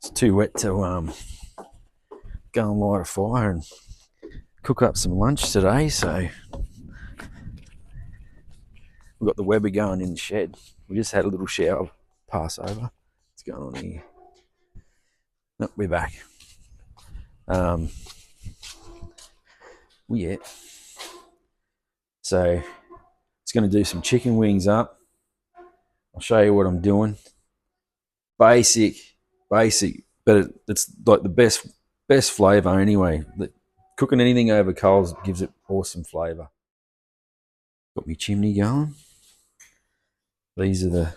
It's too wet to go and light a fire and cook up some lunch today, so we've got the Weber going in the shed. We just had a little shower pass over. What's going on here? Nope, we're back. Yeah. So it's going to do some chicken wings up. I'll show you what I'm doing. Basic, but it's like the best flavour anyway. Cooking anything over coals gives it awesome flavour. Got my chimney going. These are the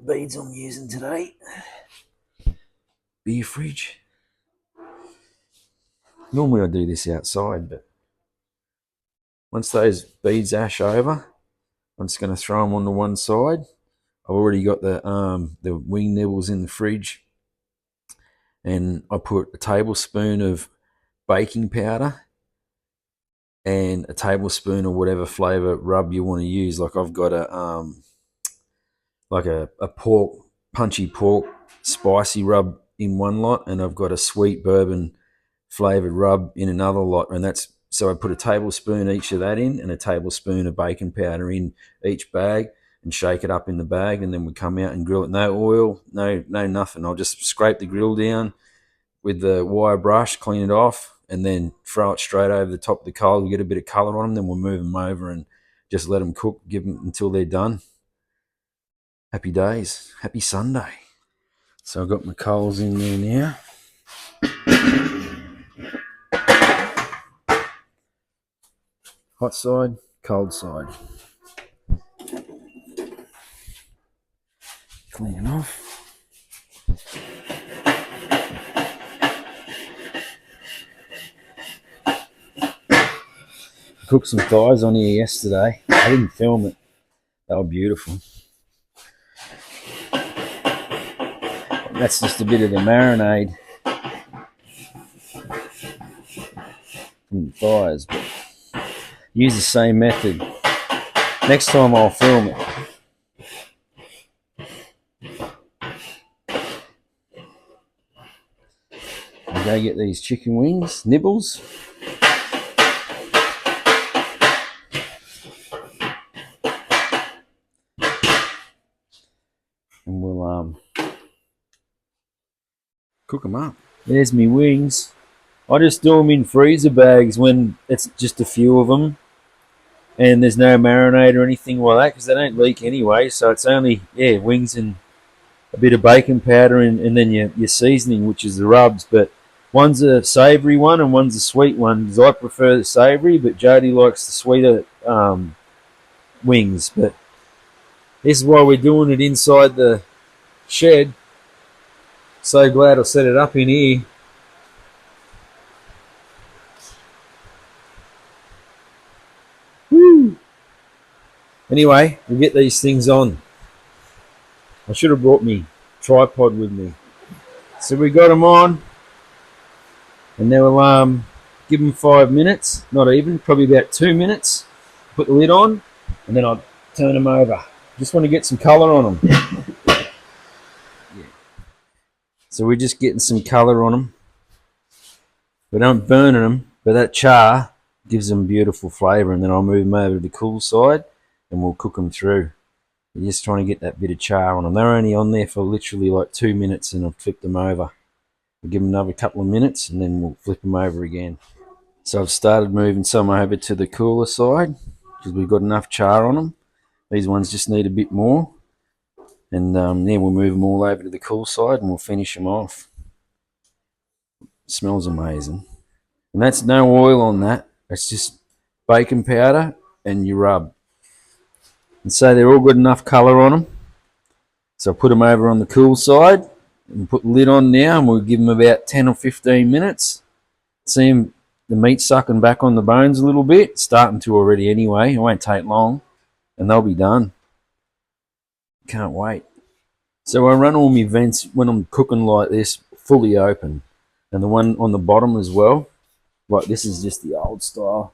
beads I'm using today. Beer fridge. Normally I do this outside, but once those beads ash over, I'm just going to throw them on the one side. I've already got the wing nibbles in the fridge, and I put a tablespoon of baking powder and a tablespoon of whatever flavour rub you want to use. Like I've got a pork, punchy pork spicy rub in one lot, and I've got a sweet bourbon flavoured rub in another lot, and that's so I put a tablespoon each of that in and a tablespoon of baking powder in each bag and shake it up in the bag, and then we come out and grill it. No oil, no nothing. I'll just scrape the grill down with the wire brush, clean it off, and then throw it straight over the top of the coal. We get a bit of colour on them, then we'll move them over and just let them cook, give them until they're done. Happy days, happy Sunday. So I've got my coals in there now. Hot side, cold side. Clean it off. Cooked some thighs on here yesterday. I didn't film it. They were beautiful. That's just a bit of the marinade from the thighs, but use the same method. Next time I'll film it. I'll go get these chicken wings, nibbles. And we'll cook them up. There's me wings. I just do them in freezer bags when it's just a few of them and there's no marinade or anything like that, because they don't leak anyway. So it's only wings and a bit of baking powder and then your seasoning, which is the rubs. But one's a savoury one and one's a sweet one, because I prefer the savoury, but Jody likes the sweeter wings. But this is why we're doing it inside the shed. So glad I set it up in here. Woo! Anyway, we'll get these things on. I should have brought me tripod with me. So we got them on, and now we'll give them 5 minutes, not even, probably about 2 minutes. Put the lid on, and then I'll turn them over. Just want to get some colour on them. So we're just getting some colour on them. We don't burn them, but that char gives them beautiful flavour, and then I'll move them over to the cool side and we'll cook them through. We're just trying to get that bit of char on them. They're only on there for literally like 2 minutes, and I've flipped them over. We'll give them another couple of minutes and then we'll flip them over again. So I've started moving some over to the cooler side because we've got enough char on them. These ones just need a bit more. And then we'll move them all over to the cool side and we'll finish them off. It smells amazing. And that's no oil on that. It's just baking powder and your rub. And so they're all got enough colour on them. So I'll put them over on the cool side and put the lid on now, and we'll give them about 10 or 15 minutes. See them, the meat sucking back on the bones a little bit. It's starting to already anyway. It won't take long and they'll be done. Can't wait. So I run all my vents when I'm cooking like this fully open, and the one on the bottom as well. Like this is just the old style,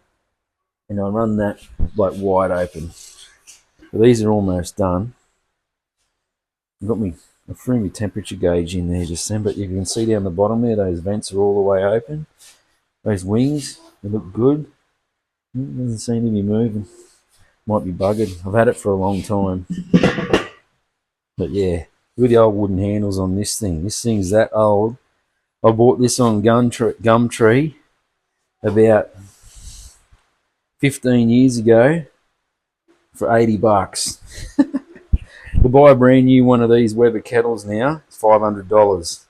and I run that like wide open. But these are almost done. I've got my I threw my temperature gauge in there just then, but you can see down the bottom there, those vents are all the way open. Those wings, they look good. It doesn't seem to be moving. Might be buggered. I've had it for a long time. But yeah, look at the old wooden handles on this thing. This thing's that old. I bought this on Gumtree about 15 years ago for 80 bucks. To buy a brand new one of these Weber kettles now, it's $500.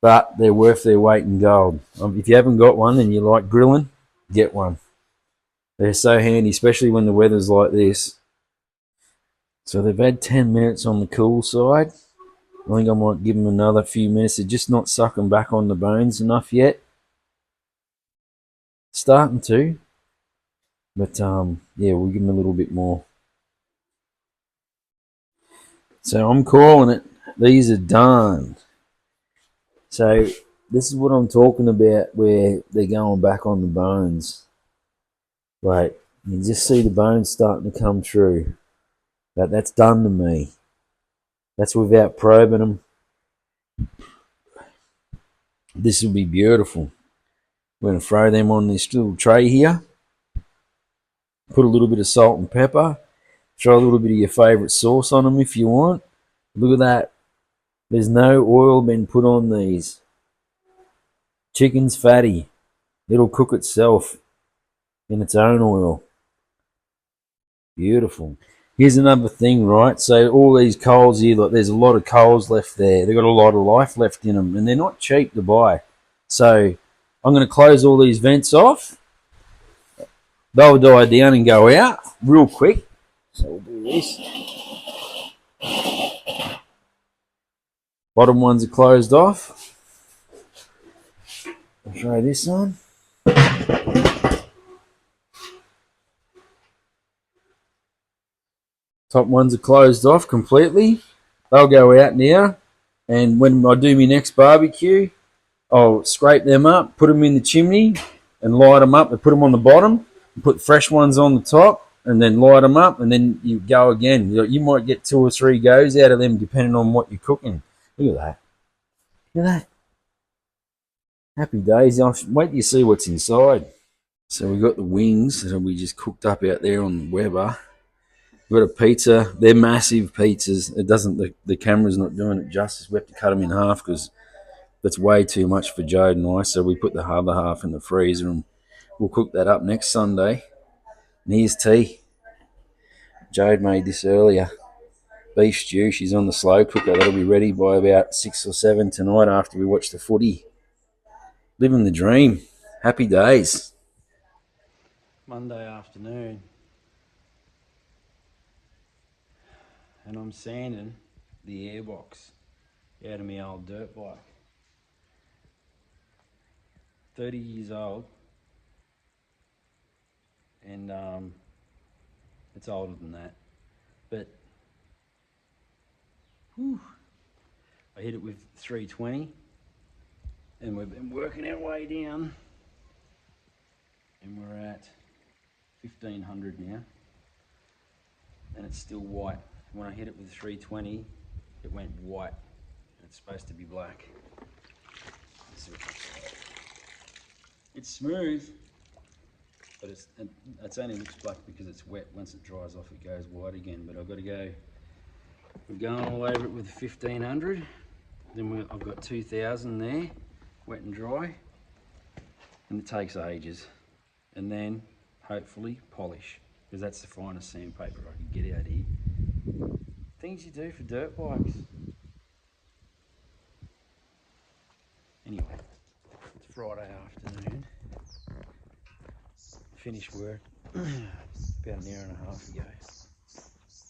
But they're worth their weight in gold. If you haven't got one and you like grilling, get one. They're so handy, especially when the weather's like this. So they've had 10 minutes on the cool side. I think I might give them another few minutes. They're just not sucking back on the bones enough yet. Starting to. But yeah, we'll give them a little bit more. So I'm calling it. These are done. So this is what I'm talking about, where they're going back on the bones. Right, you can just see the bones starting to come through. That's done to me. That's without probing them. This will be beautiful. We're going to throw them on this little tray here. Put a little bit of salt and pepper. Throw a little bit of your favourite sauce on them if you want. Look at that. There's no oil been put on these. Chicken's fatty. It'll cook itself in its own oil. Beautiful. Here's another thing, right? So all these coals here, look, there's a lot of coals left there. They've got a lot of life left in them, and they're not cheap to buy. So I'm going to close all these vents off. They'll die down and go out real quick. So we'll do this. Bottom ones are closed off. I'll throw this on. Top ones are closed off completely. They'll go out now. And when I do my next barbecue, I'll scrape them up, put them in the chimney, and light them up. And put them on the bottom, and put fresh ones on the top, and then light them up, and then you go again. You might get 2 or 3 goes out of them, depending on what you're cooking. Look at that. Look at that. Happy days. I'll wait till you see what's inside. So we've got the wings that we just cooked up out there on the Weber. We've got a pizza. They're massive pizzas. It doesn't. The camera's not doing it justice. We have to cut them in half because that's way too much for Jode and I. So we put the other half in the freezer and we'll cook that up next Sunday. And here's tea. Jode made this earlier. Beef stew. She's on the slow cooker. That'll be ready by about 6 or 7 tonight after we watch the footy. Living the dream. Happy days. Monday afternoon. And I'm sanding the airbox out of my old dirt bike. 30 years old. And it's older than that. But whew, I hit it with 320 and we've been working our way down and we're at 1500 now and it's still white. When I hit it with 320 it went white and it's supposed to be black. It's smooth, but it's only looks black because it's wet. Once it dries off it goes white again, but I've got to go. We're going all over it with 1500. Then I've got 2000 there, wet and dry, and it takes ages. And then hopefully polish, because that's the finest sandpaper I can get out here. Things you do for dirt bikes. Anyway, it's Friday afternoon. Finished work about an hour and a half ago.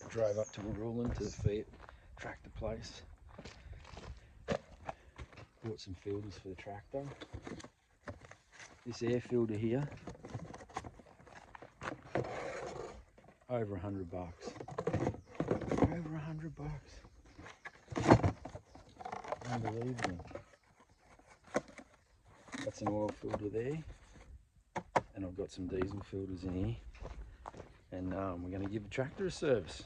Drove up to Marulan to the Fiat tractor place. Bought some filters for the tractor. This air filter here, over $100. Over $100. Unbelievable. That's an oil filter there, and I've got some diesel filters in here. And we're going to give the tractor a service.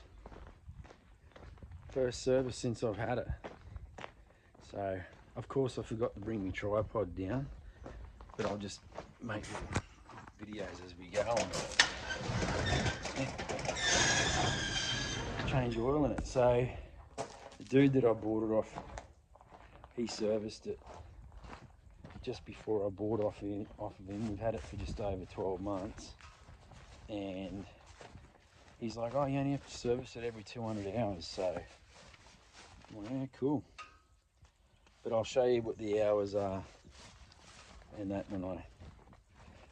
First service since I've had it. So, of course I forgot to bring my tripod down, but I'll just make videos as we go on. Change oil in it. So, the dude that I bought it off, he serviced it just before I bought off of him. We've had it for just over 12 months. And he's like, oh, you only have to service it every 200 hours. So, well, yeah, cool. But I'll show you what the hours are and that and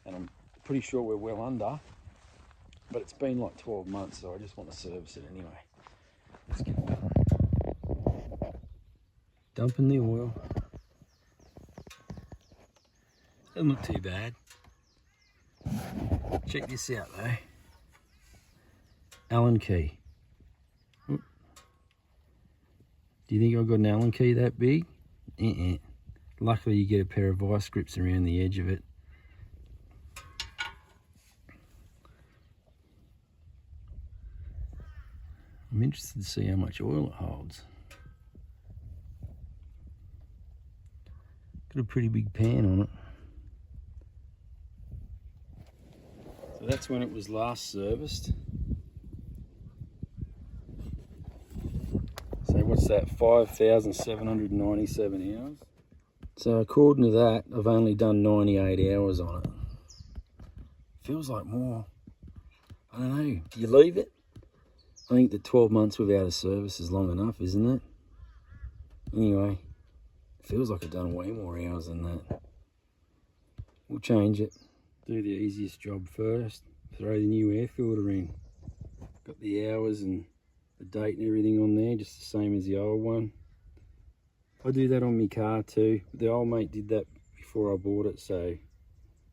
I'm pretty sure we're well under, but it's been like 12 months, so I just want to service it anyway. Let's get it done. Dumping the oil. Doesn't look too bad. Check this out though. Allen key. Do you think I've got an Allen key that big? Luckily you get a pair of vice grips around the edge of it. I'm interested to see how much oil it holds. Got a pretty big pan on it. So that's when it was last serviced. So what's that, 5,797 hours? So according to that, I've only done 98 hours on it. Feels like more. I don't know, do you leave it? I think that 12 months without a service is long enough, isn't it? Anyway, it feels like I've done way more hours than that. We'll change it. Do the easiest job first. Throw the new air filter in. Got the hours and the date and everything on there, just the same as the old one. I do that on my car too. The old mate did that before I bought it, so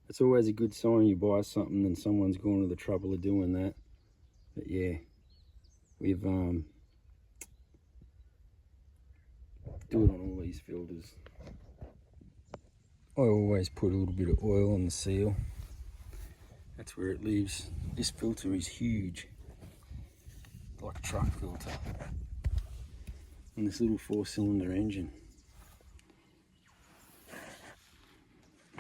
it's always a good sign you buy something and someone's gone to the trouble of doing that. But yeah, we've do it on all these filters. I always put a little bit of oil on the seal. That's where it lives. This filter is huge, like a truck filter. And this little 4-cylinder engine.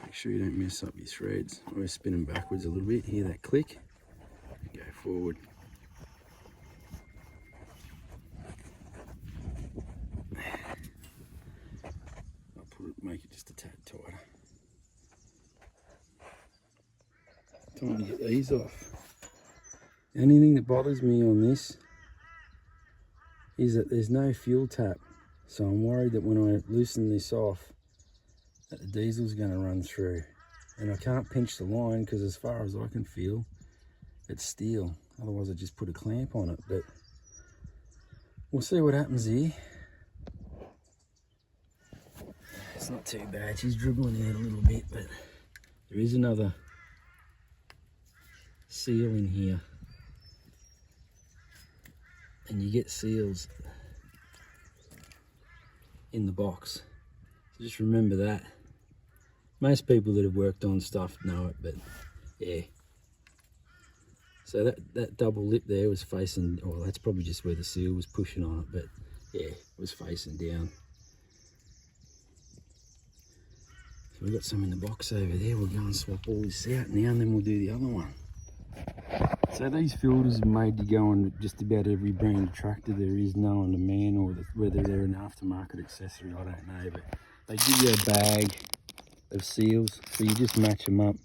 Make sure you don't mess up your threads. I always spin them backwards a little bit. Hear that click? Go forward. Make it just a tad tighter. Time to get these off. The only thing that bothers me on this is that there's no fuel tap, so I'm worried that when I loosen this off that the diesel's going to run through, and I can't pinch the line because as far as I can feel it's steel, otherwise I just put a clamp on it. But we'll see what happens here. It's not too bad, she's dribbling out a little bit, but there is another seal in here. And you get seals in the box. So just remember that. Most people that have worked on stuff know it, but yeah. So that double lip there was facing, oh, that's probably just where the seal was pushing on it, but yeah, it was facing down. We've got some in the box over there. We'll go and swap all this out now and then we'll do the other one. So these filters are made to go on just about every brand of tractor there is known to man, or whether they're an aftermarket accessory, I don't know. But they give you a bag of seals, so you just match them up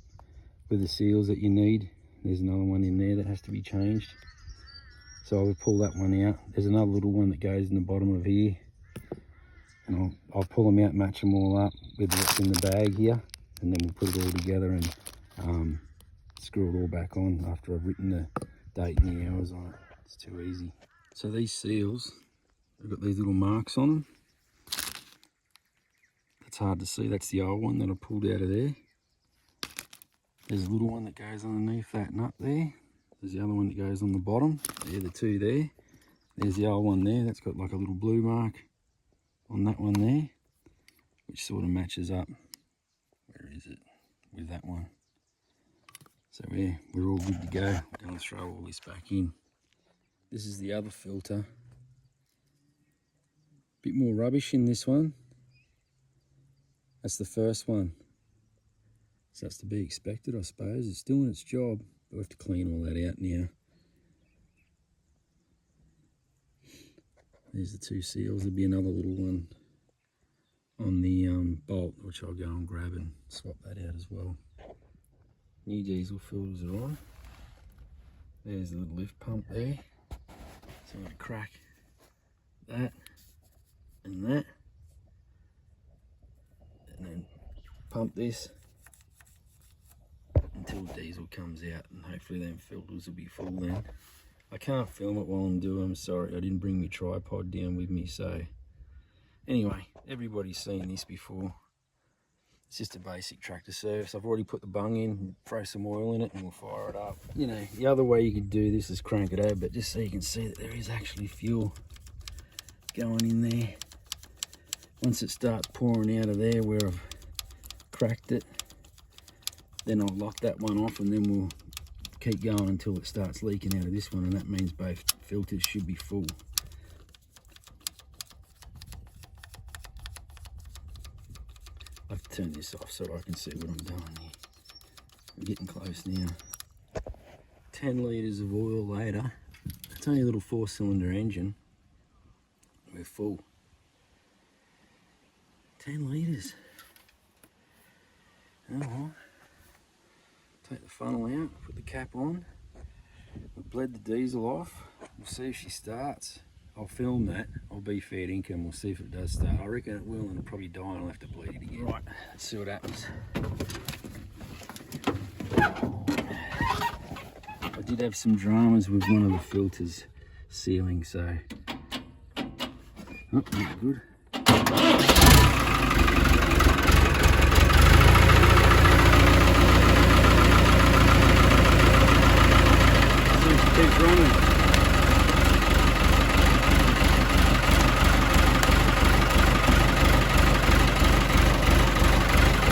with the seals that you need. There's another one in there that has to be changed. So I will pull that one out. There's another little one that goes in the bottom of here. And I'll pull them out, match them all up with what's in the bag here, and then we'll put it all together and screw it all back on after I've written the date and the hours on it. It's too easy. So these seals, they've got these little marks on them. That's hard to see. That's the old one that I pulled out of there. There's a little one that goes underneath that nut there. There's the other one that goes on the bottom. They're the two there. There's the old one there. That's got like a little blue mark on that one there, which sort of matches up, where is it, with that one. So yeah, we're all good to go. We're going to throw all this back in. This is the other filter. Bit more rubbish in this one. That's the first one. So that's to be expected, I suppose. It's doing its job. We'll have to clean all that out now. There's the two seals. There'll be another little one on the bolt, which I'll go and grab and swap that out as well. New diesel filters are on. There's the little lift pump there. So I'm going to crack that and that, and then pump this until diesel comes out, and hopefully them filters will be full then. I can't film it while I'm doing them, sorry, I didn't bring my tripod down with me, so anyway, everybody's seen this before. It's just a basic tractor service. I've already put the bung in, throw some oil in it and we'll fire it up. You know, the other way you could do this is crank it over, but just so you can see that there is actually fuel going in there. Once it starts pouring out of there where I've cracked it, then I'll lock that one off, and then we'll keep going until it starts leaking out of this one, and that means both filters should be full. I have to turn this off so I can see what I'm doing here. I'm getting close now. 10 litres of oil later. It's only a little 4-cylinder engine. We're full. 10 litres. Oh well. Take the funnel out, put the cap on. We've bled the diesel off. We'll see if she starts. I'll film that. I'll be fair income. We'll see if it does start. I reckon it will, and it'll probably die and I'll have to bleed it again. Right, let's see what happens. I did have some dramas with one of the filters sealing, so... Oh, not good. Keeps running.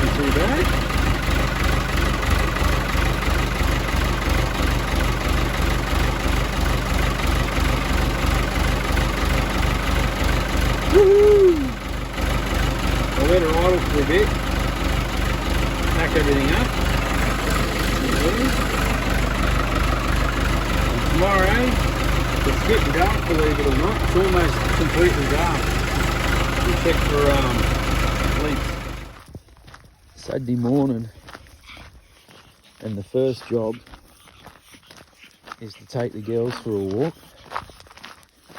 Not too bad. Woohoo! I'll let her idle for a bit. Pack everything up. Tomorrow, it's getting dark, believe it or not. It's almost completely dark. We'll check for leaks. Saturday morning, and the first job is to take the girls for a walk.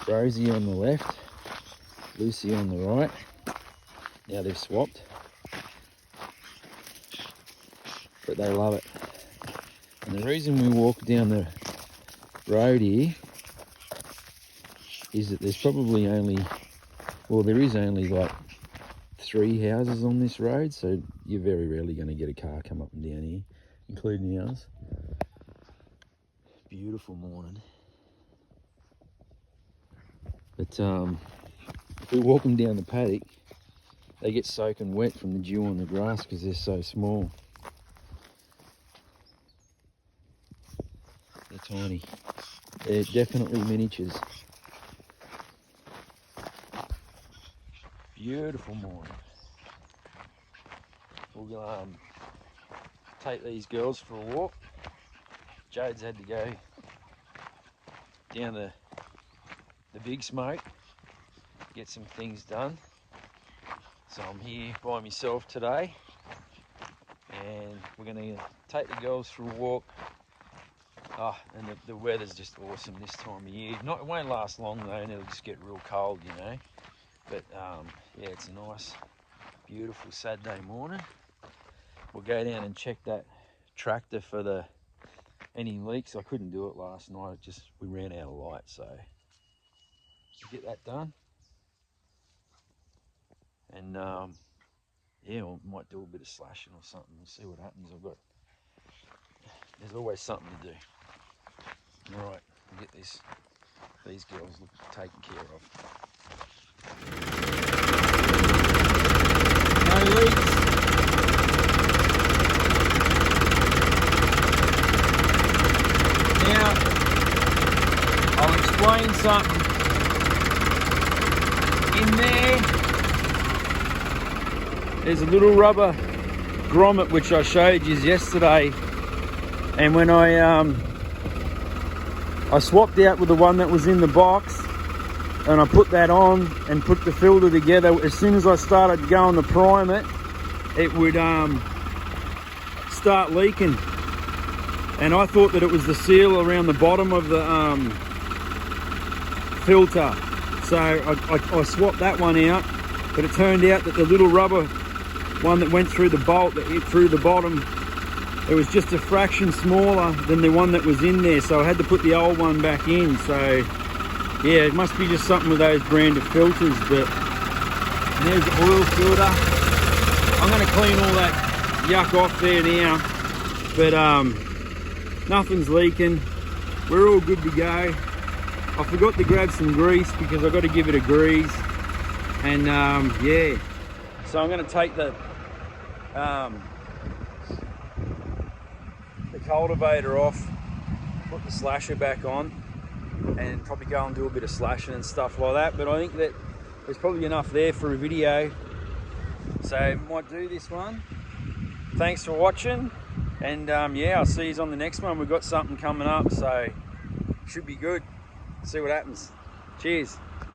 Rosie on the left, Lucy on the right. Now they've swapped, but they love it. And the reason we walk down the road here is that there's probably only, well, there is only like 3 houses on this road, so you're very rarely going to get a car come up and down here, including ours. Beautiful morning. But if we walk them down the paddock, they get soaking wet from the dew on the grass because they're so small. They're tiny. They're definitely miniatures. Beautiful morning. We'll take these girls for a walk. Jade's had to go down the big smoke, get some things done. So I'm here by myself today, and we're going to take the girls for a walk. Oh, and the weather's just awesome this time of year. It won't last long though, and it'll just get real cold, you know. But yeah, it's a nice, beautiful Saturday morning. We'll go down and check that tractor for any leaks. I couldn't do it last night. We ran out of light, so we'll get that done. And yeah, we might do a bit of slashing or something. We'll see what happens. There's always something to do. All right, we'll get these girls taken care of. No leaks. Now, I'll explain something in there. There's a little rubber grommet which I showed you yesterday, and when I swapped out with the one that was in the box, and I put that on and put the filter together. As soon as I started going to prime it, it would start leaking, and I thought that it was the seal around the bottom of the filter, so I swapped that one out. But it turned out that the little rubber one that went through the bolt, that hit through the bottom, it was just a fraction smaller than the one that was in there, so I had to put the old one back in. So yeah, it must be just something with those branded filters. But there's the oil filter. I'm going to clean all that yuck off there now, but nothing's leaking. We're all good to go. I forgot to grab some grease because I've got to give it a grease, and yeah, so I'm going to take the cultivator off, put the slasher back on, and probably go and do a bit of slashing and stuff like that. But I think that there's probably enough there for a video, so might do this one. Thanks for watching, and yeah, I'll see you on the next one. We've got something coming up, so should be good. See what happens. Cheers.